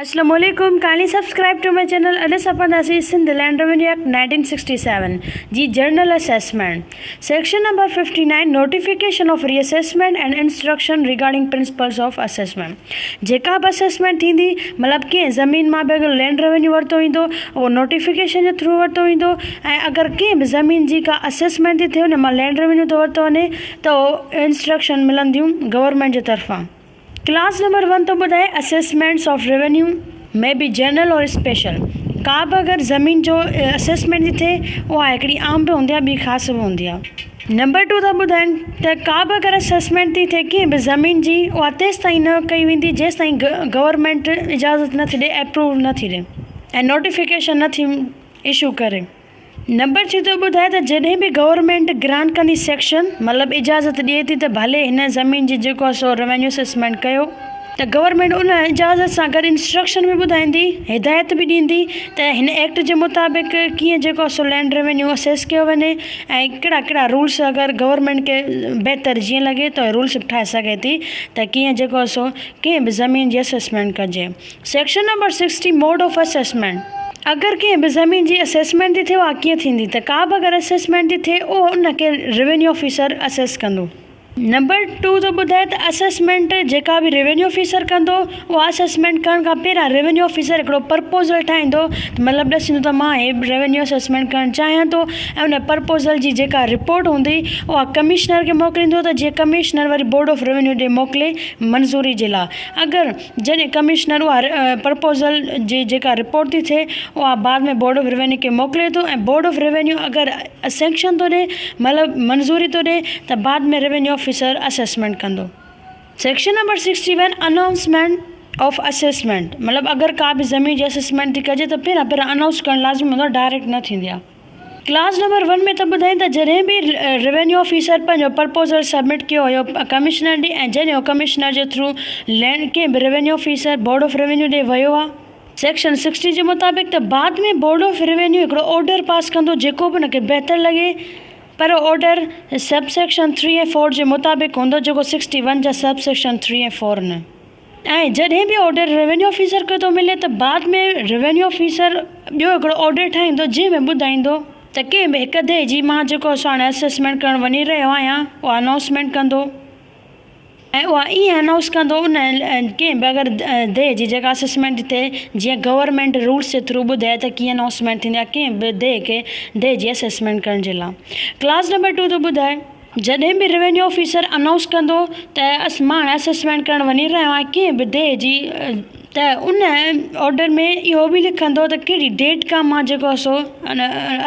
Assalamualaikum. Kindly subscribe to my channel. Adas Apandasi Sindh Land Revenue Act 1967 ji Journal Assessment Section number 59 Notification of Reassessment and Instruction regarding Principles of Assessment जेका बि assessment थींदी मतिलबु कीअं ज़मीन मां बि अगरि लैंड रेवेन्यू वरितो ईंदो उहो नोटिफिकेशन जे थ्रू वरितो ईंदो ऐं अगरि कंहिं बि ज़मीन जी का असेसमेंट थी थिए उन मां लैंड रेवेन्यू थो वरितो वञे त उहो इंस्ट्रक्शन मिलंदियूं गवर्नमेंट जे तरफ़ां। क्लास नंबर 1 तो ॿुधाए assessments of revenue may be general और स्पेशल। का बि अगरि ज़मीन जो असेसमेंट थी थिए उहा हिकिड़ी आम बि हूंदी आहे ॿी ख़ासि बि हूंदी आहे। नंबर 2 था ॿुधाइनि त का बि अगरि असेसमेंट थी थिए कंहिं बि ज़मीन जी उहा तेसि ताईं न कई वेंदी जेसि ताईं गवर्नमेंट इजाज़त नथी ॾिए अप्रूव नथी ॾिए ऐं नोटिफिकेशन नथी इशू करे। नंबर 3 तो ॿुधाए त जॾहिं बि गवर्नमेंट ग्रांट कंदी सेक्शन मतिलबु इजाज़त ॾिए थी त भले हिन ज़मीन जी जेको आहे सो रेवेन्यू असेसमेंट कयो त गवर्नमेंट उन इजाज़त सां गॾु इंस्ट्रक्शन बि ॿुधाईंदी हिदायत बि ॾींदी त हिन एक्ट जे मुताबिक़ कीअं जेको आहे सो लैंड रेवेन्यू असेस कयो वञे ऐं कहिड़ा कहिड़ा रूल्स अगरि गवर्नमेंट खे बहितर जीअं लॻे त रूल्स बि ठाहे सघे थी त कीअं जेको आहे सो कंहिं बि ज़मीन जी असेसमेंट कजे। Section number 60 mode of assessment अगरि कंहिं बि ज़मीन जी असेसमेंट थी थिए उहा कीअं थींदी त का बि अगरि असेसमेंट थी थिए उहो उनखे रेवेन्यू ऑफिसर असेस कंदो। नंबर 2 तो ॿुधाए त असेसमेंट जेका बि रेवेन्यू ऑफिसर कंदो उहा असेसमेंट करण खां पहिरियां रेवेन्यू ऑफिसर हिकिड़ो प्रपोज़ल ठाहींदो मतिलबु ॾसींदो त मां हे रेवेन्यू असेसमेंट करणु चाहियां थो ऐं उन प्रपोज़ल जी जेका रिपोर्ट हूंदी उहा कमिश्नर खे मोकिलींदो त जीअं कमिश्नर वरी बोर्ड ऑफ रेवेन्यू ॾे मोकिले मंज़ूरी जे लाइ। अगरि जॾहिं कमिश्नर उहा प्रपोज़ल जी जेका रिपोर्ट थी थिए उहा बाद में बोर्ड ऑफ रेवेन्यू खे मोकिले थो ऐं बोर्ड ऑफ रेवेन्यू अगरि सैंक्शन थो ॾिए मतिलबु मंज़ूरी थो ॾिए त बाद में रेवेन्यू ऑफिसर असेसमेंट कंदो। Section number 61 announcement of assessment मतिलबु अगरि का बि ज़मीन जी असेसमेंट थी कजे त पहिरियां अनाउंस करणु लाज़मी हूंदो आहे डायरेक्ट न थींदी आहे। क्लास नंबर 1 में त ॿुधाईं त जॾहिं बि रेवेन्यू ऑफिसर पंहिंजो प्रपोज़ल सबमिट कयो हुयो कमिश्नर ॾे ऐं जॾहिं कमिश्नर जे थ्रू लैंड कंहिं बि revenue officer board of revenue ॾे वियो आहे सेक्शन 60 जे मुताबिक़ त बाद में बोर्ड ऑफ रेवेन्यू हिकिड़ो ऑर्डर पास कंदो जेको बि हुनखे बहितर लॻे पर ऑर्डर सब सेक्शन 3 ऐं 4 जे मुताबिक़ हूंदो जेको 61 जा सब सेक्शन 3 ऐं 4 न। ऐं जॾहिं बि ऑर्डर रेवेन्यू ऑफिसर खे थो मिले त बाद में रेवेन्यू ऑफिसर ॿियो हिकिड़ो ऑर्डर ठाहींदो जंहिंमें ॿुधाईंदो त कंहिं बि हिकु दे जी मां जेको हाणे असेसमेंट करणु वञी रहियो आहियां उहा अनाउंसमेंट कंदो ऐं उहा ईअं अनाउंस कंदो उन कंहिं बि अगरि दे जी जेका असेसमेंट थिए जीअं गवर्नमेंट रूल्स जे थ्रू ॿुधाए त कीअं अनाउंसमेंट थींदी आहे कंहिं बि दे खे दे जी असेसमेंट करण जे लाइ। क्लास नंबर 2 तो ॿुधाए जॾहिं बि रेवेन्यू ऑफिसर अनाउंस कंदो त मां असेसमेंट करणु वञी रहियो आहियां कंहिं बि दे जी त उन ऑर्डर में इहो बि लिखंदो त कहिड़ी डेट खां मां जेको आहे सो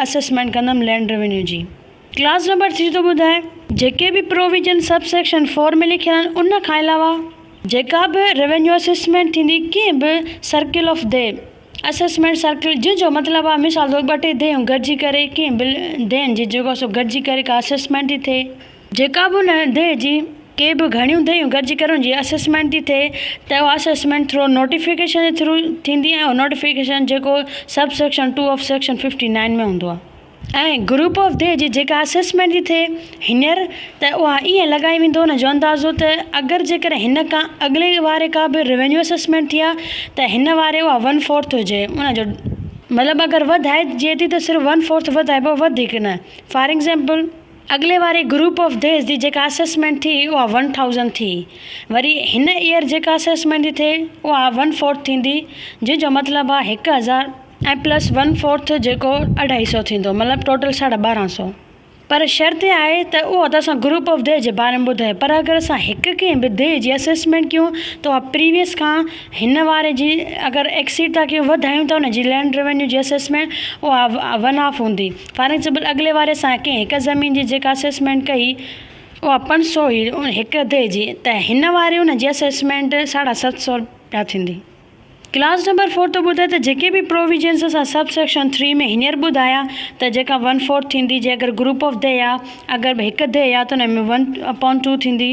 असेसमेंट कंदमि लैंड रेवेन्यू जी। क्लास नंबर 3 तो ॿुधाए जेके बि प्रोविजन सब सेक्शन 4 में लिखियल आहिनि उन खां अलावा जेका बि रेवेन्यू असेसमेंट थींदी कंहिं बि circle of the assessment circle जंहिंजो मतिलबु आहे मिसाल तौरु 2-3 देयूं गॾिजी करे कंहिं बि देनि जी जेको सो गॾिजी करे का असेसमेंट थी थिए जेका बि उन दे जी के बि घणियूं देयूं गॾिजी करे जी असेसमेंट थी थिए त उहा असेसमेंट थ्रू नोटिफिकेशन जे थ्रू थींदी ऐं नोटिफिकेशन जेको सब सेक्शन 2 ऑफ सेक्शन 59 में हूंदो आहे। ऐं ग्रुप ऑफ दे जी जेका असेसमेंट थी थिए हींअर त उहा ईअं लॻाई वेंदो हुनजो अंदाज़ो त अगरि जेकर हिन खां अॻिले वारे का बि रेवेन्यू असेसमेंट थी आहे त हिन वारे उहा 1/4 हुजे उनजो मतिलबु अगरि वधाइजे थी त सिर्फ़ु 1/4 वधाइबो वधीक न। फॉर एग्ज़ाम्पल अॻिले वारे ग्रुप ऑफ देस जी जेका असेसमेंट थी उहा 1000 थी वरी हिन ईयर जेका असेसमेंट थी थिए उहा 1/4 थींदी जंहिंजो मतिलबु आहे 1000 ऐं प्लस 1/4 जेको 250 थींदो मतिलबु टोटल 1250 पर शर्त आहे त उहो त असां ग्रुप ऑफ दे जे बारे में ॿुधाए पर अगरि असां हिकु कंहिं बि दे जी असेसमेंट कयूं त उहा प्रीवियस खां हिन वारे जी अगरि एक्सीड था कयूं वधायूं त हुन जी लैंड रेवेन्यू जी असेसमेंट उहा 1/2 हूंदी। फॉर एग्ज़ाम्पल अॻिले वारे सां कंहिं हिकु ज़मीन जी जेका असेसमेंट कई उहा 500 हुई हिकु दे जी त हिन वारे हुन जी असेसमेंट 750 पिया थींदी। क्लास नंबर 4 तो ॿुधाए त जेके बि प्रोविजन्स असां सब सेक्शन 3 में हींअर ॿुधाया त जेका 1/4 थींदी जे अगरि ग्रुप ऑफ दे आहे अगरि बि हिकु दे आहे त हुन में 1/2 थींदी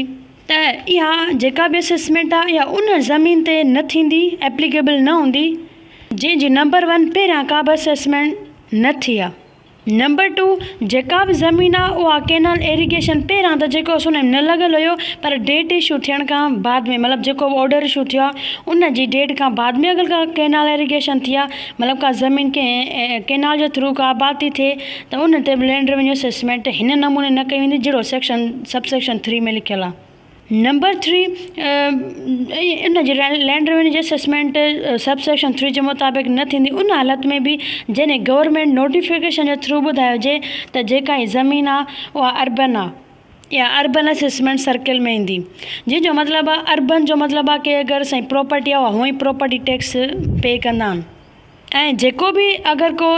त इहा जेका बि असेसमेंट आहे इहा उन ज़मीन ते न थींदी एप्लीकेबल न हूंदी जंहिंजी नंबर 1 पहिरियां का बि असेसमेंट न थी आहे नंबर 2, जेका बि ज़मीन आहे उहा केनाल एरीगेशन पहिरां त जेको उन में न लॻल हुयो, पर डेट इशू थियण खां बाद में मतिलबु जेको ऑर्डर इशू थियो आहे उन जी डेट खां बाद में अगरि का केनाल एरीगेशन थी आहे, मतिलबु का ज़मीन के केनाल जे थ्रू का आबाद थी थिए त उन ते लैंड रेवेन्यू असेसमेंट हिन नमूने न कई वेंदी जहिड़ो सबसेक्शन 3 में लिखियलु आहे। नंबर 3, इन जी लैंड रेवेन्यू जी असेसमेंट सबसेक्शन 3 जे मुताबिक़ न थींदी उन हालत में बि जॾहिं गवर्नमेंट नोटिफिकेशन जे थ्रू ॿुधायो हुजे त जेका ही ज़मीन आहे उहा अर्बन आहे या अर्बन असेसमेंट सर्किल में ईंदी, जंहिंजो मतिलबु आहे अर्बन जो मतिलबु आहे कि अगरि असांजी प्रॉपर्टी आहे उहा हूअं ई प्रॉपर्टी टैक्स पे कंदा आहिनि। ऐं जेको बि अगरि को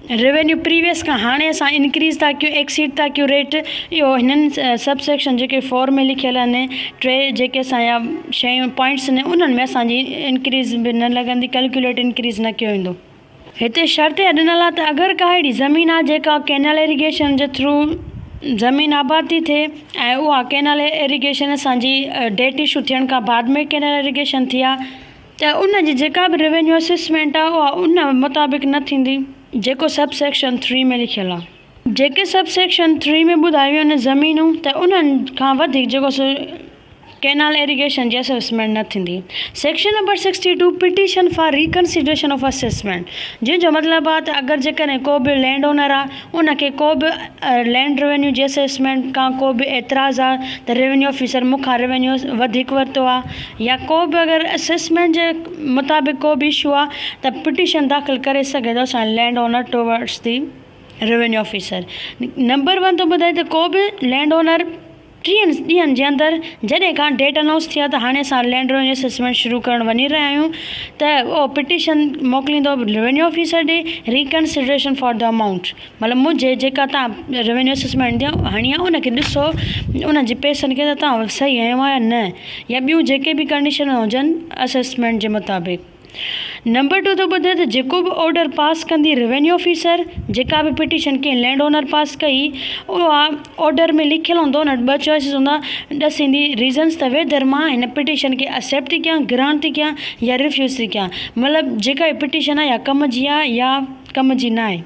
रेवेन्यू प्रीवियस खां हाणे असां इंक्रीज़ था कयूं एक्सीड था कयूं रेट, इहो हिननि सबसेक्शन जेके 4 में लिखियल आहिनि 3 जेके असांजा शयूं पॉइंट्स आहिनि उन्हनि में असांजी इंक्रीज़ बि न लॻंदी, कैलकुलेट इंक्रीज़ न कयो वेंदो। हिते शर्त ॾिनल आहे त अगरि का अहिड़ी ज़मीन आहे जेका कैनाल एरीगेशन जे थ्रू ज़मीन आबाद थी थिए ऐं उहा कैनाल एरीगेशन असांजी डेट इशू थियण खां बाद में कैनाल एरीगेशन थी आहे त उन जी जेका बि रेवेन्यू असेसमेंट आहे उहा उन मुताबिक़ न थींदी जेको सबसेक्शन 3 में लिखियलु आहे। जेके सबसेक्शन 3 में ॿुधायूं आहिनि ज़मीनूं त उन्हनि खां वधीक जेको कैनाल एरीगेशन जी असेसमेंट न थींदी। Section number 62, petition for reconsideration of assessment, जंहिंजो मतिलबु आहे त अगरि जेकॾहिं को बि लैंड ओनर आहे उनखे को बि लैंड रेवेन्यू जी असेसमेंट खां को बि एतिराज़ आहे त रेवेन्यू ऑफिसर मूंखां रेवेन्यू वधीक वरितो आहे या को बि अगरि असेसमेंट जे मुताबिक़ को बि इशू आहे त पिटीशन दाख़िल करे सघे थो असांजो land owner towards the revenue officer. Number 1 तो ॿुधाए त को बि लैंड ओनर 3 ॾींहंनि जे अंदरि जॾहिं खां डेट अनाउंस थिया त हाणे असां लैंड रेवेन्यू असेसमेंट शुरू करणु वञी रहिया आहियूं त उहो पिटीशन मोकिलींदो रेवेन्यू ऑफिसर ॾे रिकन्सिडरेशन फॉर द अमाउंट, मतिलबु मुंहिंजे जेका तव्हां रेवेन्यू असेसमेंट हणी आहे उनखे ॾिसो उन जे पैसनि खे त तव्हां सही हयो आहे या न, या ॿियूं जेके बि कंडीशन हुजनि असेसमेंट जे मुताबिक़। नंबर 2 तो ॿुधाए त जेको बि ऑर्डर पास कंदी रेवेन्यू ऑफिसर, जेका बि पिटीशन कंहिं लैंड ओनर पास कई उहा ऑर्डर में लिखियलु हूंदो न 2 चॉइसिस हूंदा, ॾसींदी रीज़न्स त वेदर मां हिन पिटीशन खे एक्सेप्ट थी कयां, ग्रांट थी कयां या रिफ्यूज़ थी कयां, मतिलबु जेका पिटीशन आहे या कम जी आहे या कम जी न आहे।